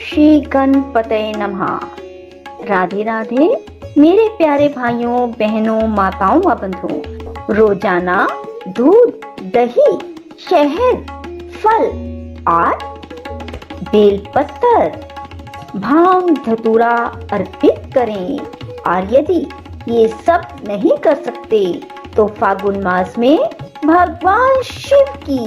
श्री गणपतये नमः। राधे राधे मेरे प्यारे भाइयों बहनों माताओं व बंधुओं। रोजाना दूध दही शहद फल और बेलपत्र भांग धतूरा अर्पित करें। और यदि ये सब नहीं कर सकते तो फागुन मास में भगवान शिव की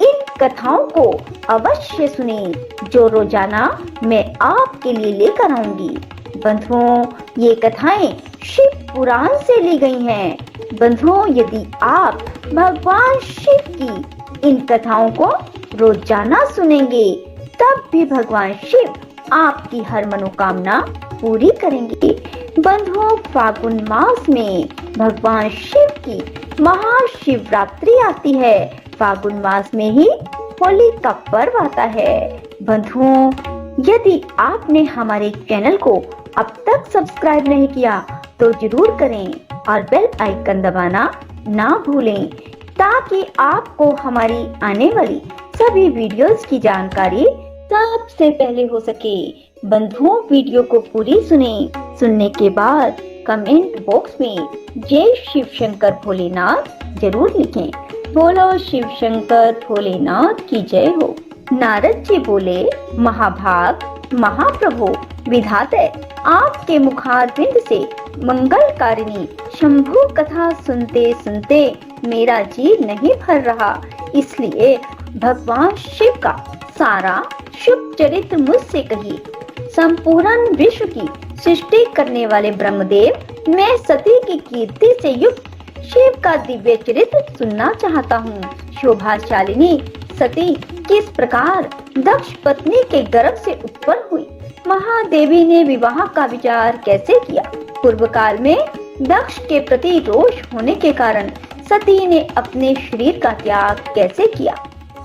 इन कथाओं को अवश्य सुने जो रोजाना मैं आपके लिए लेकर आऊंगी। बंधुओं, ये कथाएं शिव पुराण से ली गई हैं। बंधुओं, यदि आप भगवान शिव की इन कथाओं को रोजाना सुनेंगे तब भी भगवान शिव आपकी हर मनोकामना पूरी करेंगे। बंधुओं, फागुन मास में भगवान शिव की महाशिवरात्रि आती है। फागुन मास में ही होली का पर्व आता है। बंधुओं, यदि आपने हमारे चैनल को अब तक सब्सक्राइब नहीं किया तो जरूर करें और बेल आइकन दबाना ना भूलें ताकि आपको हमारी आने वाली सभी वीडियोस की जानकारी सबसे पहले हो सके। बंधुओं, वीडियो को पूरी सुनने के बाद कमेंट बॉक्स में जय शिव शंकर भोलेनाथ जरूर लिखें। बोलो शिव शंकर भोलेनाथ की जय हो। नारद जी बोले, महाभाग महाप्रभु विधाते आपके मुखारविंद से मंगलकारिणी शंभु कथा सुनते सुनते मेरा जी नहीं भर रहा, इसलिए भगवान शिव का सारा शुभ चरित्र मुझसे कहिए। संपूर्ण विश्व की सृष्टि करने वाले ब्रह्मदेव, मैं सती की कीर्ति से युक्त शिव का दिव्य चरित्र सुनना चाहता हूँ। शोभाशालिनी सती किस प्रकार दक्ष पत्नी के गर्भ से उत्पन्न हुई, महादेवी ने विवाह का विचार कैसे किया, पूर्व काल में दक्ष के प्रति रोष होने के कारण सती ने अपने शरीर का त्याग कैसे किया,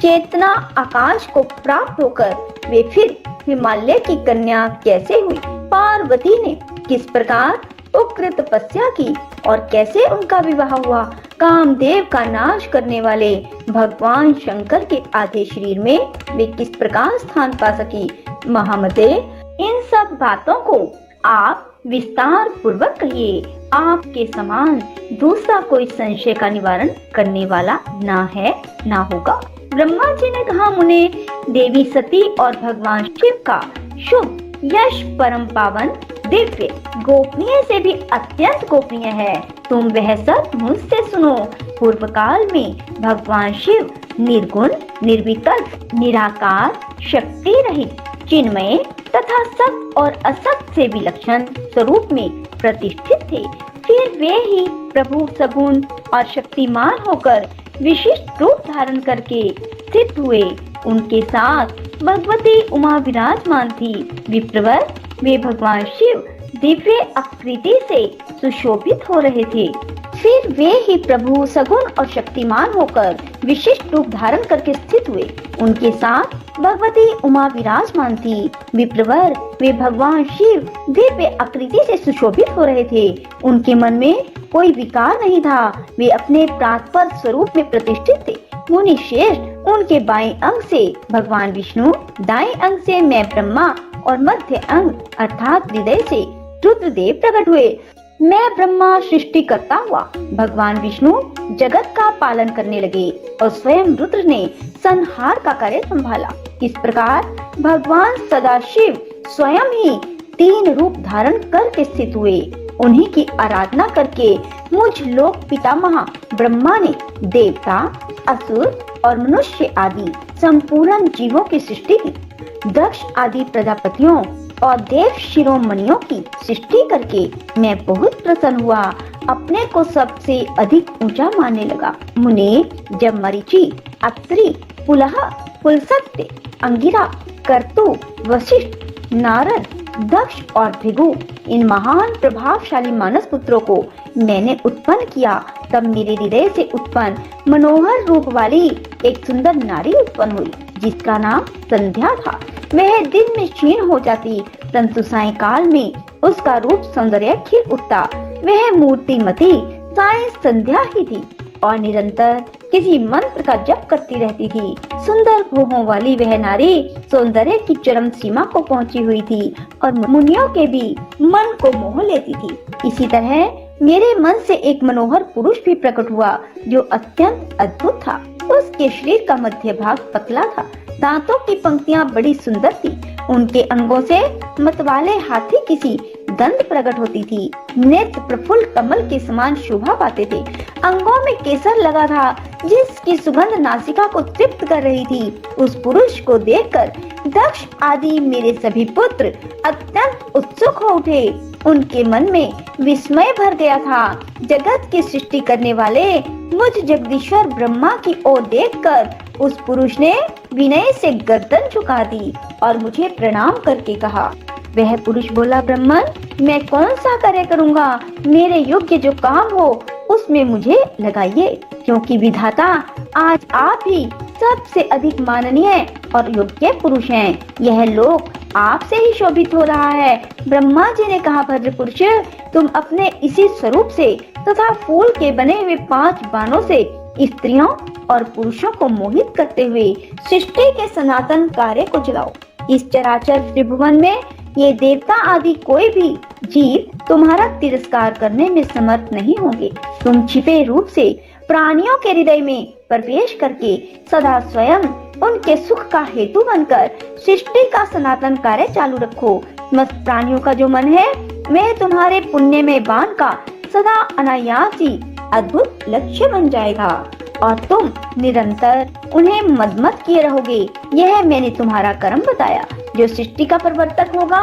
चेतना आकाश को प्राप्त होकर वे फिर हिमालय की कन्या कैसे हुई, पार्वती ने किस प्रकार उग्र तपस्या की और कैसे उनका विवाह हुआ, कामदेव का नाश करने वाले भगवान शंकर के आधे शरीर में वे किस प्रकार स्थान पा सकी। महामते, इन सब बातों को आप विस्तार पूर्वक कहिए। आपके समान दूसरा कोई संशय का निवारण करने वाला ना है ना होगा। ब्रह्मा जी ने कहा, मुने, देवी सती और भगवान शिव का शुभ यश परम पावन दिव्य गोपनीय से भी अत्यंत गोपनीय है। तुम वह सब मुझसे सुनो। पूर्व काल में भगवान शिव निर्गुण निर्विकल्प निराकार शक्ति रहित चिन्मय तथा सत और असत से विलक्षण स्वरूप में प्रतिष्ठित थे। फिर वे ही प्रभु सगुण और शक्तिमान होकर विशिष्ट रूप धारण करके स्थित हुए। उनके साथ भगवती उमा विराजमान थी। विप्रवर वे भगवान शिव दिव्य आकृति से सुशोभित हो रहे थे। फिर वे ही प्रभु सगुण और शक्तिमान होकर विशिष्ट रूप धारण करके स्थित हुए। उनके साथ भगवती उमा विराजमान थी। विप्रवर वे भगवान शिव दिव्य आकृति से सुशोभित हो रहे थे। उनके मन में कोई विकार नहीं था। वे अपने प्रातपर स्वरूप में प्रतिष्ठित थे। मुनि श्रेष्ठ उनके बाएं अंग से भगवान विष्णु, दाएं अंग से मैं ब्रह्मा और मध्य अंग अर्थात हृदय से रुद्रदेव प्रकट हुए। मैं ब्रह्मा सृष्टि करता हुआ भगवान विष्णु जगत का पालन करने लगे और स्वयं रुद्र ने संहार का कार्य संभाला। इस प्रकार भगवान सदाशिव स्वयं ही तीन रूप धारण करके स्थित हुए। उन्हीं की आराधना करके मुझ लोक पितामह ब्रह्मा ने देवता, असुर और मनुष्य आदि संपूर्ण जीवों की सृष्टि की। दक्ष आदि प्रजापतियों और देव शिरोमणियों की सृष्टि करके मैं बहुत प्रसन्न हुआ। अपने को सबसे अधिक ऊंचा मानने लगा। मुने, जब मरीचि, अत्रि, पुलह, पुलस्त्य, अंगिरा, कर्तु, वशिष्ठ, नारद, दक्ष और भृगु इन महान प्रभावशाली मानस पुत्रों को मैंने उत्पन्न किया, तब मेरे हृदय से उत्पन्न मनोहर रूप वाली एक सुंदर नारी उत्पन्न हुई जिसका नाम संध्या था। वह दिन में क्षीण हो जाती, परंतु सायंकाल में उसका रूप सौंदर्य खिल उठता। वह मूर्तिमती साय संध्या ही थी और निरंतर किसी मंत्र का जप करती रहती थी। सुंदर भुवों वाली वह नारी सौंदर्य की चरम सीमा को पहुंची हुई थी और मुनियों के भी मन को मोह लेती थी। इसी तरह मेरे मन से एक मनोहर पुरुष भी प्रकट हुआ जो अत्यंत अद्भुत था। उसके शरीर का मध्य भाग पतला था, दांतों की पंक्तियां बड़ी सुंदर थी। उनके अंगों से मतवाले हाथी किसी दंत प्रकट होती थी। नेत्र प्रफुल्ल कमल के समान शोभा पाते थे। अंगों में केसर लगा था जिसकी सुगंध नासिका को तृप्त कर रही थी। उस पुरुष को देखकर दक्ष आदि मेरे सभी पुत्र अत्यंत उत्सुक हो उठे। उनके मन में विस्मय भर गया था। जगत की सृष्टि करने वाले मुझ जगदीश्वर ब्रह्मा की ओर देखकर उस पुरुष ने विनय से गर्दन झुका दी और मुझे प्रणाम करके कहा। वह पुरुष बोला, ब्राह्मण, मैं कौन सा कार्य करूँगा? मेरे योग्य जो काम हो उसमें मुझे लगाइए, क्योंकि विधाता आज आप ही सबसे अधिक माननीय और योग्य पुरुष हैं। यह लोक आपसे ही शोभित हो रहा है। ब्रह्मा जी ने कहा, भद्र पुरुष, तुम अपने इसी स्वरूप से तथा फूल के बने हुए 5 बाणों से स्त्रियों और पुरुषों को मोहित करते हुए सृष्टि के सनातन कार्य को चलाओ। इस चराचर त्रिभुवन में ये देवता आदि कोई भी जीव तुम्हारा तिरस्कार करने में समर्थ नहीं होंगे। तुम छिपे रूप से प्राणियों के हृदय में प्रवेश करके सदा स्वयं उनके सुख का हेतु बनकर सृष्टि का सनातन कार्य चालू रखो। समस्त प्राणियों का जो मन है वह तुम्हारे पुण्य में बाण का सदा अनायास ही अद्भुत लक्ष्य बन जाएगा और तुम निरंतर उन्हें मदमत किए रहोगे। यह मैंने तुम्हारा कर्म बताया जो सृष्टि का प्रवर्तक होगा।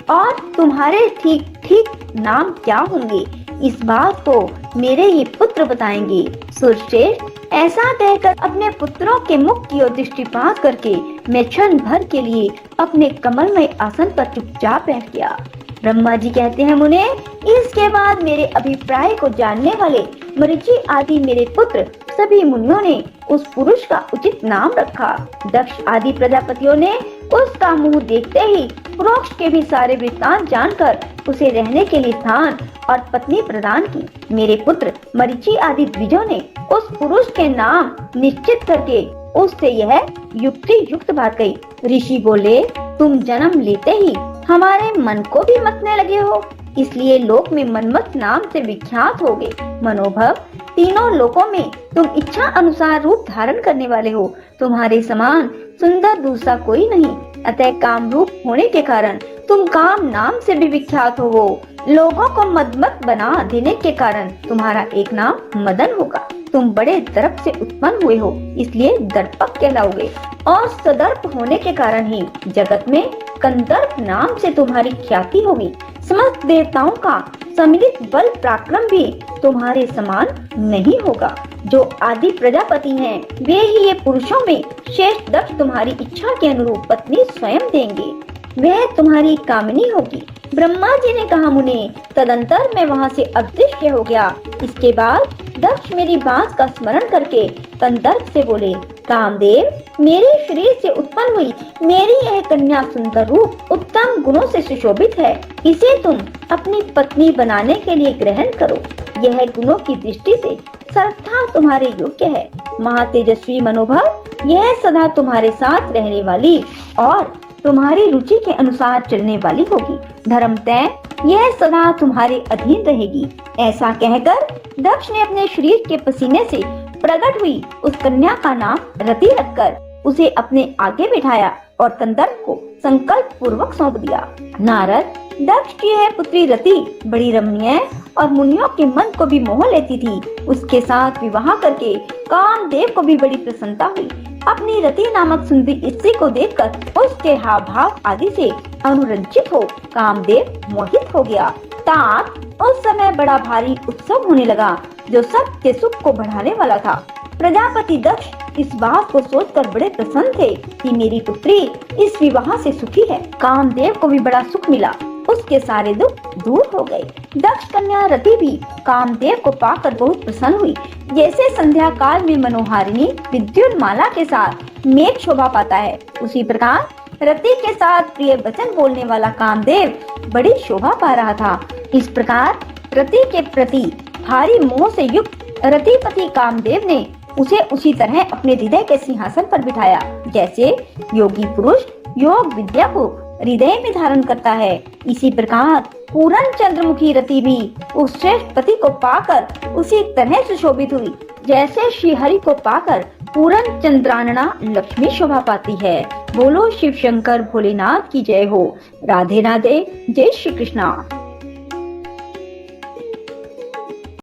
और तुम्हारे ठीक ठीक नाम क्या होंगे इस बात को मेरे ये पुत्र बताएंगे। सूर्यश्रेष्ठ ऐसा कहकर अपने पुत्रों के मुख की ओर दृष्टिपात करके मैं क्षण भर के लिए अपने कमलमय आसन पर चुपचाप बैठ गया। ब्रह्मा जी कहते हैं, मुने, इसके बाद मेरे अभिप्राय को जानने वाले मरीचि आदि मेरे पुत्र सभी मुनियों ने उस पुरुष का उचित नाम रखा। दक्ष आदि प्रजापतियों ने उसका मुंह देखते ही वृक्ष के भी सारे वृत्तांत जानकर उसे रहने के लिए स्थान और पत्नी प्रदान की। मेरे पुत्र मरीचि आदि द्विजों ने उस पुरुष के नाम निश्चित करके उससे यह युक्ति युक्त बात कही। ऋषि बोले, तुम जन्म लेते ही हमारे मन को भी मतने लगे हो, इसलिए लोक में मनमत नाम से विख्यात हो गए। मनोभव, तीनों लोकों में तुम इच्छा अनुसार रूप धारण करने वाले हो। तुम्हारे समान सुंदर दूसरा कोई नहीं, अतः काम रूप होने के कारण तुम काम नाम से भी विख्यात हो। लोगों को मदमत बना देने के कारण तुम्हारा एक नाम मदन होगा। तुम बड़े दर्प से उत्पन्न हुए हो, इसलिए दर्पक कहलाओगे। और सदर्प होने के कारण ही जगत में कंदर्प नाम से तुम्हारी ख्याति होगी। समस्त देवताओं का सम्मिलित बल पराक्रम भी तुम्हारे समान नहीं होगा। जो आदि प्रजापति हैं, वे ही ये पुरुषों में श्रेष्ठ दक्ष तुम्हारी इच्छा के अनुरूप पत्नी स्वयं देंगे। वह तुम्हारी कामिनी होगी। ब्रह्मा जी ने कहा, मुने, तदंतर मैं वहाँ से अदृश्य हो गया। इसके बाद दक्ष मेरी बात का स्मरण करके कंदर्प से बोले, कामदेव, मेरे शरीर से उत्पन्न हुई मेरी यह कन्या सुंदर रूप उत्तम गुणों से सुशोभित है। इसे तुम अपनी पत्नी बनाने के लिए ग्रहण करो। यह गुणों की दृष्टि से सर्वथा तुम्हारे योग्य है। महातेजस्वी मनोभव, यह सदा तुम्हारे साथ रहने वाली और तुम्हारी रुचि के अनुसार चलने वाली होगी। धर्मतः यह सदा तुम्हारे अधीन रहेगी। ऐसा कहकर दक्ष ने अपने शरीर के पसीने से प्रकट हुई उस कन्या का नाम रति रखकर उसे अपने आगे बिठाया और कंदर्प को संकल्प पूर्वक सौंप दिया। नारद, दक्ष की यह पुत्री रति बड़ी रमणीय और मुनियों के मन को भी मोह लेती थी। उसके साथ विवाह करके कामदेव को भी बड़ी प्रसन्नता हुई। अपनी रति नामक सुंदरी स्त्री को देखकर उसके हाव भाव आदि से अनुरंजित हो कामदेव मोहित हो गया। तात उस समय बड़ा भारी उत्सव होने लगा जो सबके सुख को बढ़ाने वाला था। प्रजापति दक्ष इस बात को सोचकर बड़े प्रसन्न थे कि मेरी पुत्री इस विवाह से सुखी है। कामदेव को भी बड़ा सुख मिला, उसके सारे दुख दूर हो गए। दक्ष कन्या रति भी कामदेव को पाकर बहुत प्रसन्न हुई। जैसे संध्या काल में मनोहारिणी विद्युन्माला के साथ मेघ शोभा पाता है, उसी प्रकार रति के साथ प्रिय वचन बोलने वाला कामदेव बड़ी शोभा पा रहा था। इस प्रकार रति के प्रति भारी मोह से युक्त रतिपति कामदेव ने उसे उसी तरह अपने हृदय के सिंहासन पर बिठाया जैसे योगी पुरुष योग विद्या को हृदय में धारण करता है। इसी प्रकार पूरन चंद्रमुखी रति भी उस श्रेष्ठ पति को पाकर उसी तरह सुशोभित हुई जैसे श्री हरि को पाकर पूरन चंद्रानना लक्ष्मी शोभा पाती है। बोलो शिव शंकर भोलेनाथ की जय हो। राधे राधे। जय श्री कृष्णा।